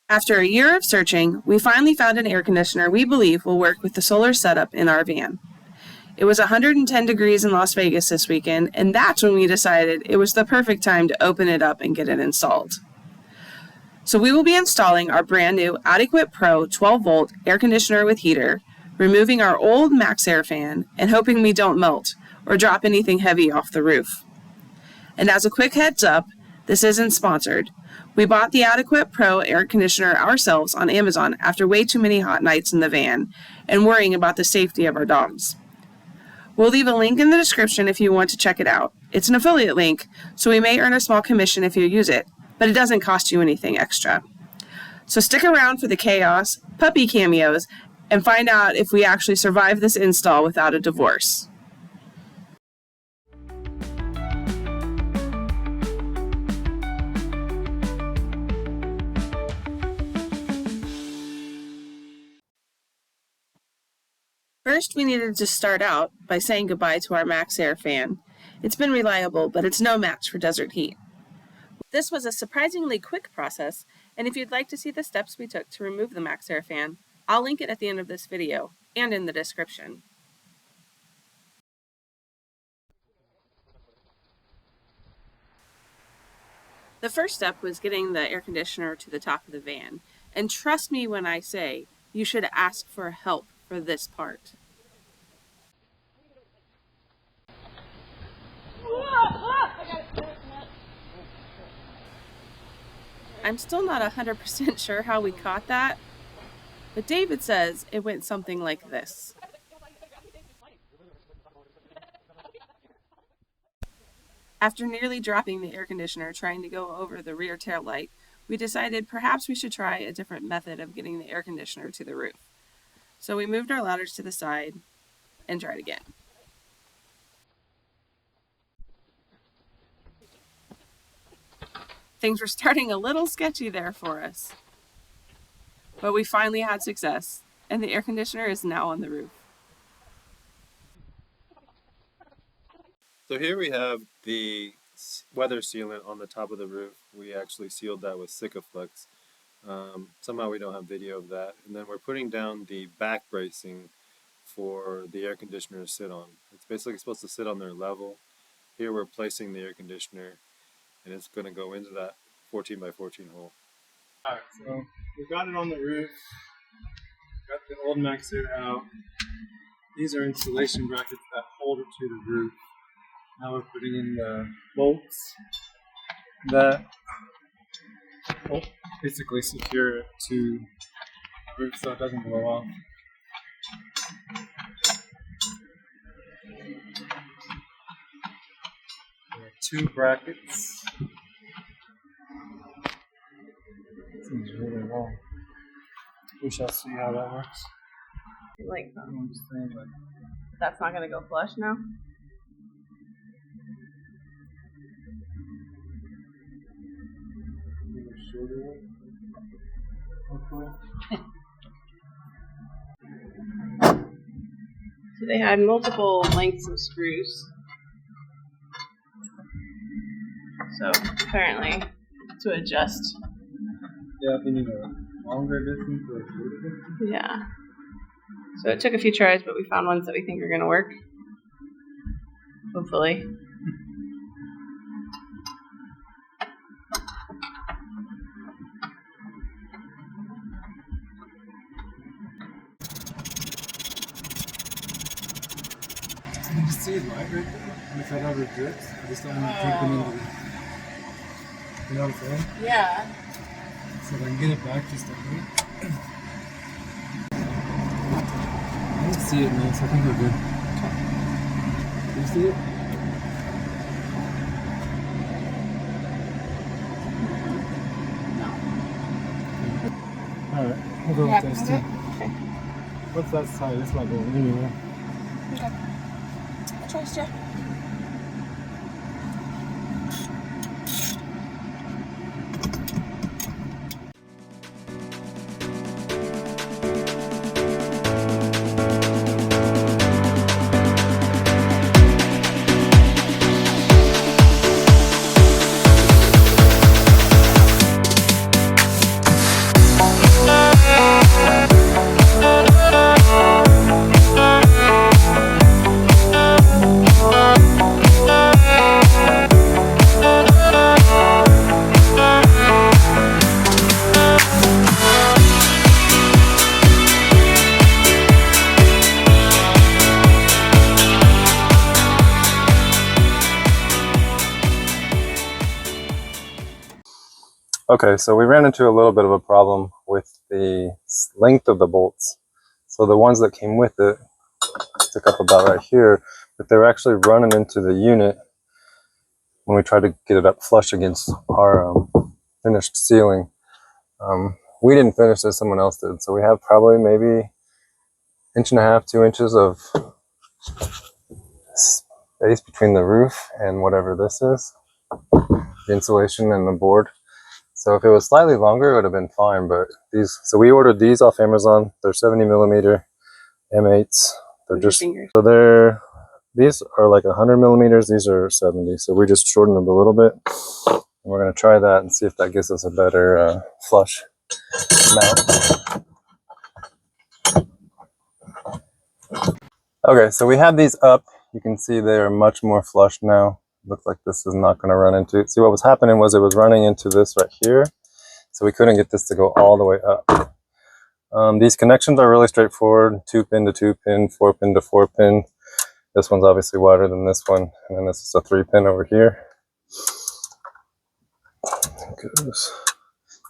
After a year of searching, we finally found an air conditioner we believe will work with the solar setup in our van. It was 110 degrees in Las Vegas this weekend, and that's when we decided it was the perfect time to open it up and get it installed. So we will be installing our brand new Outequip Pro 12-volt air conditioner with heater, removing our old MaxxAir fan, and hoping we don't melt or drop anything heavy off the roof. And as a quick heads up, this isn't sponsored. We bought the Outequip Pro air conditioner ourselves on Amazon after way too many hot nights in the van and worrying about the safety of our dogs. We'll leave a link in the description if you want to check it out. It's an affiliate link, so we may earn a small commission if you use it, but it doesn't cost you anything extra. So stick around for the chaos, puppy cameos, and find out if we actually survive this install without a divorce. First, we needed to start out by saying goodbye to our MaxxAir fan. It's been reliable, but it's no match for desert heat. This was a surprisingly quick process, and if you'd like to see the steps we took to remove the MaxxAir fan, I'll link it at the end of this video and in the description. The first step was getting the air conditioner to the top of the van, and trust me when I say you should ask for help for this part. I'm still not 100% sure how we caught that, but David says it went something like this. After nearly dropping the air conditioner trying to go over the rear tail light, we decided perhaps we should try a different method of getting the air conditioner to the roof. So we moved our ladders to the side and tried again. Things were starting a little sketchy there for us, but we finally had success, and the air conditioner is now on the roof. So here we have the weather sealant on the top of the roof. We actually sealed that with Sikaflex. Somehow we don't have video of that. And then we're putting down the back bracing for the air conditioner to sit on. It's basically supposed to sit on their level. Here we're placing the air conditioner, and it's going to go into that 14 by 14 hole. Alright, so we got it on the roof. Got the old MaxxAir out. These are insulation brackets that hold it to the roof. Now we're putting in the bolts that basically secure it to the roof so it doesn't blow off. There are 2 brackets. Seems really long. We shall see how that works. Like, I'm just saying, like, that's not going to go flush now? shorter one. Hopefully. So they had multiple lengths of screws. So apparently to adjust. Yeah, if you need a longer distance or a shorter distance. Yeah. So it took a few tries, but we found ones that we think are going to work. Hopefully. You can see it right there. If I have drips, I just don't want to take them into the... You know what I'm saying? Yeah. So if I can get it back just a bit. I don't see it now, so I think we're good. Do you see it? No. Alright, we'll go with those two. Okay. What's that side? It's not going anywhere. Okay. I trust you. Okay, so we ran into a little bit of a problem with the length of the bolts. So the ones that came with it stick up about right here, but they were actually running into the unit when we tried to get it up flush against our finished ceiling. We didn't finish this, someone else did. So we have probably maybe 1.5 to 2 inches of space between the roof and whatever this is, the insulation and the board. So if it was slightly longer, it would have been fine, but these, so we ordered these off Amazon. They're 70 millimeter M8s. They're just, these are like 100 millimeters. These are 70. So we just shortened them a little bit. And we're going to try that and see if that gives us a better flush mount. Okay, so we have these up. You can see they are much more flush now. Looks like this is not going to run into it. See, what was happening was it was running into this right here. So we couldn't get this to go all the way up. These connections are really straightforward. 2-pin to 2-pin, 4-pin to 4-pin. This one's obviously wider than this one. And then this is a 3-pin over here.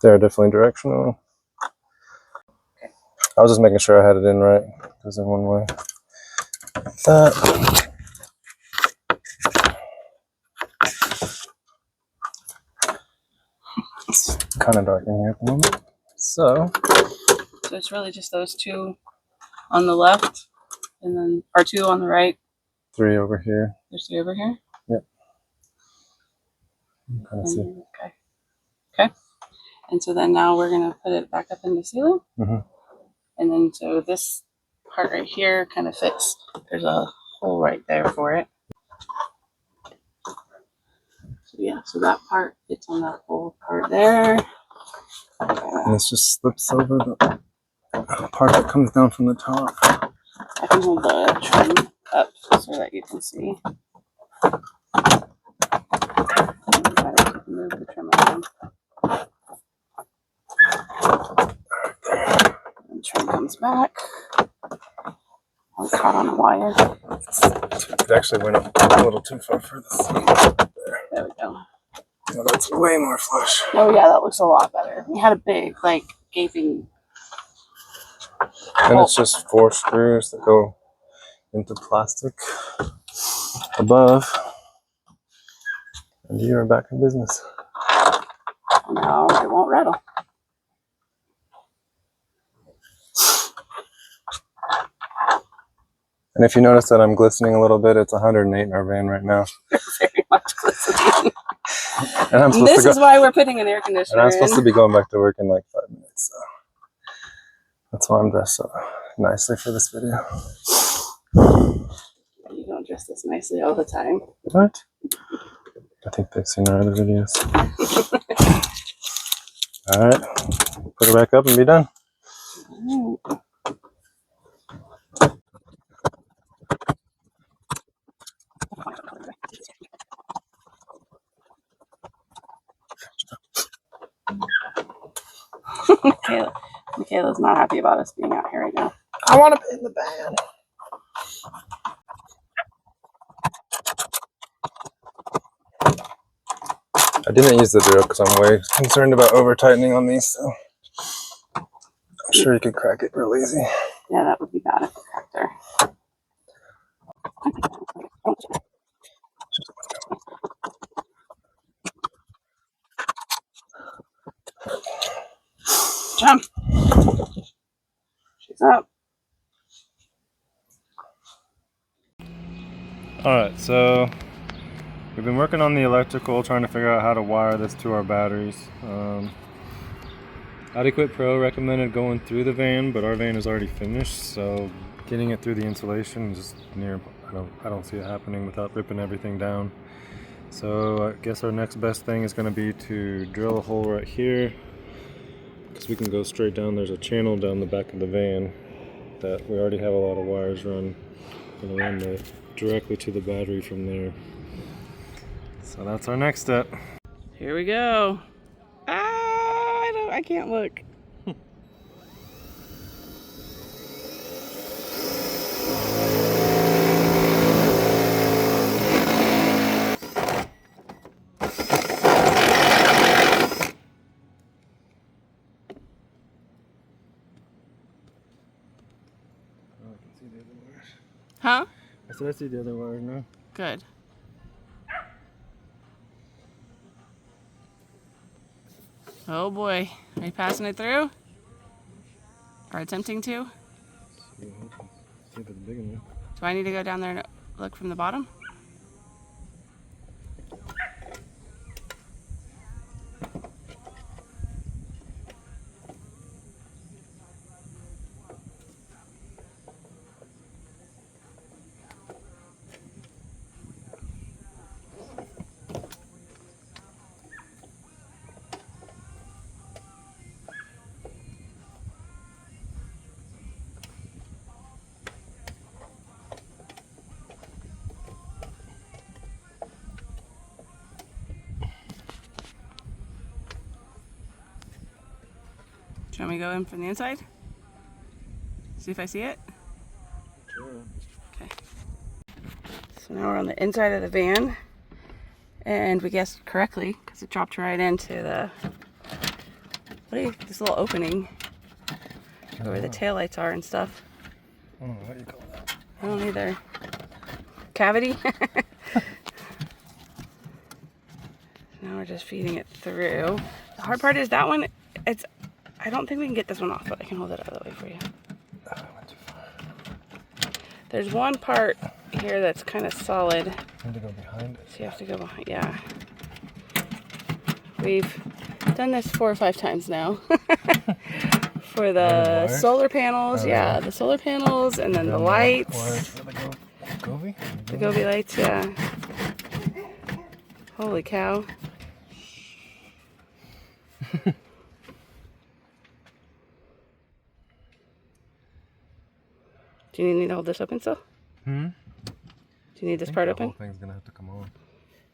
They're definitely directional. I was just making sure I had it in right. Goes in one way. Like that. It's kind of dark in here at the moment. So it's really just those two on the left, and then our 2 on the right. 3 over here. There's 3 over here. Yep. Kind of see. Okay. Okay. And so then now we're gonna put it back up in the ceiling. Mm-hmm. And then so this part right here kind of fits. There's a hole right there for it. So yeah, so that part fits on that whole part there. And this just slips over the part that comes down from the top. I can hold the trim up so that you can see. Move the trim around. And the trim comes back. Oh, caught on a wire. It actually went up a little too far for this. There we go. Oh, that's way more flush. Oh yeah, that looks a lot better. We had a big, like, gaping. And it's just 4 screws that go into plastic above. And you are back in business. No, it won't rattle. And if you notice that I'm glistening a little bit, it's 108 in our van right now. Very much glistening. And I'm supposed This to is why we're putting an air conditioner And I'm supposed in. to be going back to work in like 5 minutes. So that's why I'm dressed up nicely for this video. You don't dress this nicely all the time. What? I think they've seen our other videos. Alright, put it back up and be done. Michaela's not happy about us being out here right now. I want to be in the van. I didn't use the drill because I'm way concerned about over tightening on these, so I'm sure you could crack it real easy. Yeah, that would be bad if it cracked there. Jump! She's up. Alright, so we've been working on the electrical, trying to figure out how to wire this to our batteries. Outequip Pro recommended going through the van, but our van is already finished, so getting it through the insulation is near. I don't see it happening without ripping everything down. So I guess our next best thing is going to be to drill a hole right here, because we can go straight down. There's a channel down the back of the van that we already have a lot of wires run. Going to run directly to the battery from there. So that's our next step. Here we go. I can't look. Huh? I said I see the other wire now. Good. Oh boy. Are you passing it through? Or attempting to? See if it's big enough. Do I need to go down there and look from the bottom? Do you want me to go in from the inside? See if I see it? Sure. Okay. So now we're on the inside of the van. And we guessed correctly because it dropped right into the, this little opening where the taillights are and stuff. I don't know what you call that. I don't either. Cavity? Now we're just feeding it through. The hard part is that one, I don't think we can get this one off, but I can hold it out of the way for you. I went too far. There's one part here that's kind of solid. I need to go behind it. So you have to go behind, yeah. We've done this 4 or 5 times now. For the solar panels, yeah, the solar panels, and then the lights. The Gobi lights, yeah. Holy cow. Do you need to hold this open still? Hmm? Do you need this part open? The whole thing's gonna have to come on.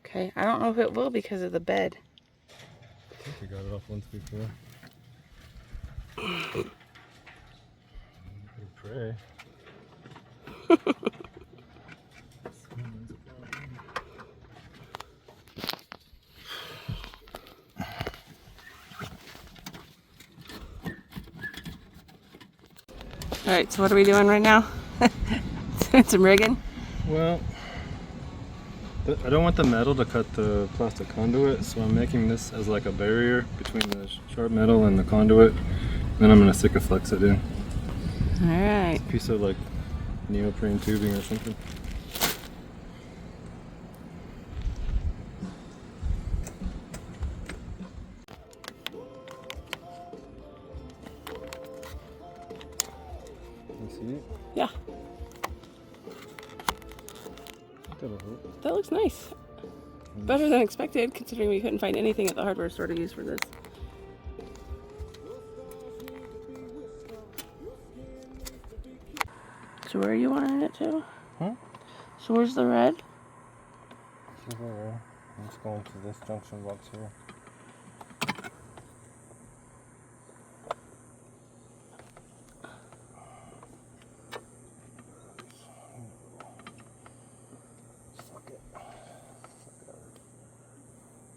Okay, I don't know if it will because of the bed. I think we got it off once before. Pray. Alright, so what are we doing right now? Some rigging? Well, I don't want the metal to cut the plastic conduit, so I'm making this as like a barrier between the sharp metal and the conduit. Then I'm gonna Sikaflex it in. Alright. Piece of like neoprene tubing or something. You see it? Yeah, That'll help. that looks nice. Better than expected, considering we couldn't find anything at the hardware store to use for this. So where are you wanting it to? Huh? So where's the red? I'm just going to this junction box here.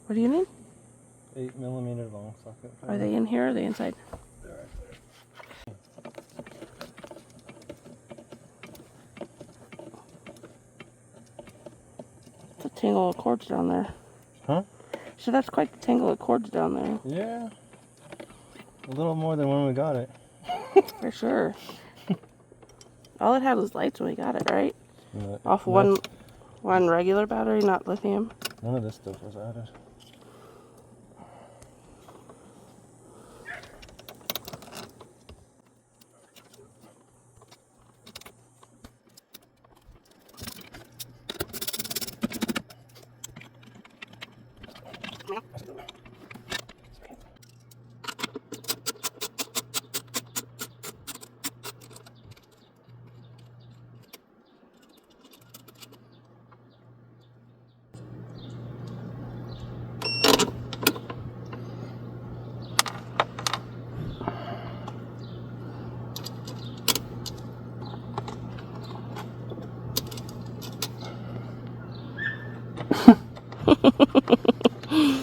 What do you need? 8mm long socket. Are they in here or are they inside? They're right It's a tangle of cords down there. Huh? So that's quite the tangle of cords down there. Yeah. A little more than when we got it. For sure. All it had was lights when we got it, right? No, Off one regular battery, not lithium. None of this stuff was added.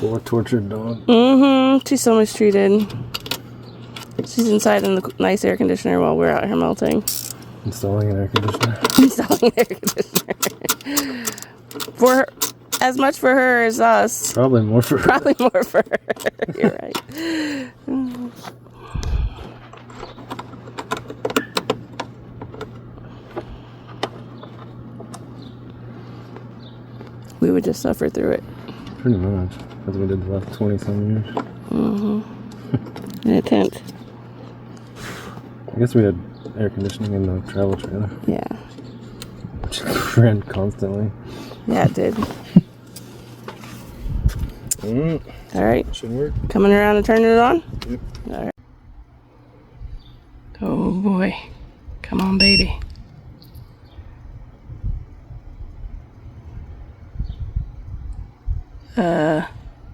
Poor tortured dog. Mm-hmm. She's so mistreated. She's inside in the nice air conditioner while we're out here melting. Installing an air conditioner. Installing an air conditioner. For her, as much for her as us. Probably more for her. Probably more for her. You're right. We would just suffer through it. Pretty much. That's what we did the last 20-some years. Mm-hmm. In a tent. I guess we had air conditioning in the travel trailer. Yeah. Which ran constantly. Yeah, it did. All right. Should work. Coming around and turning it on? Yep. All right. Oh boy. Come on, baby.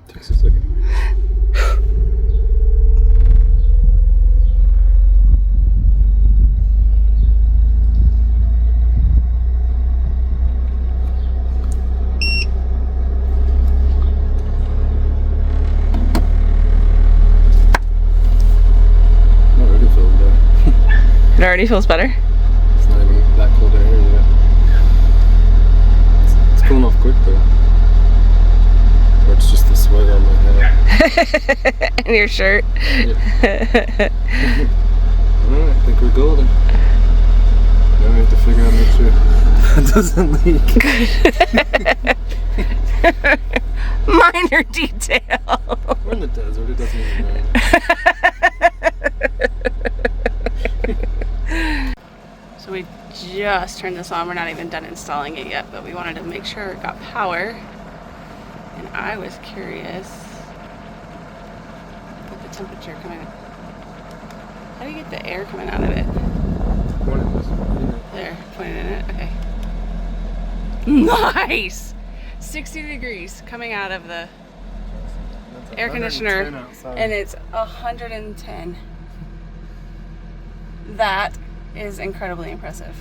Takes a second. Already feels better. It already feels better? It's not even that cold in here yet. It's cooling off quick though. Or it's just the sweat on my head. And your shirt? Yeah. Alright, I think we're golden. Now we have to figure out, make sure it doesn't leak. Minor detail. We're in the desert, it doesn't even rain. So we just turned this on. We're not even done installing it yet, but we wanted to make sure it got power. And I was curious with the temperature coming up. How do you get the air coming out of it? There, pointed in it? Okay. Nice! 60 degrees coming out of the air conditioner, and it's 110. That is incredibly impressive.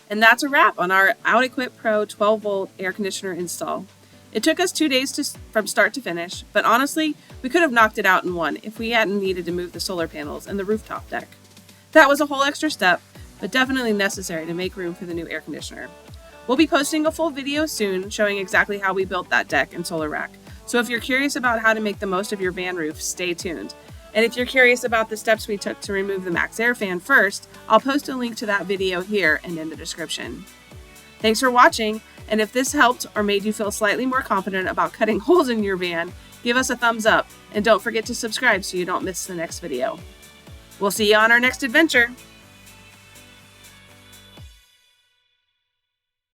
And that's a wrap on our Outequip Pro 12-volt air conditioner install. It took us 2 days from start to finish, but honestly, we could have knocked it out in one if we hadn't needed to move the solar panels and the rooftop deck. That was a whole extra step, but definitely necessary to make room for the new air conditioner. We'll be posting a full video soon showing exactly how we built that deck and solar rack. So if you're curious about how to make the most of your van roof, stay tuned. And if you're curious about the steps we took to remove the MaxxAir fan first, I'll post a link to that video here and in the description. Thanks for watching, and if this helped or made you feel slightly more confident about cutting holes in your van, give us a thumbs up, and don't forget to subscribe so you don't miss the next video. We'll see you on our next adventure!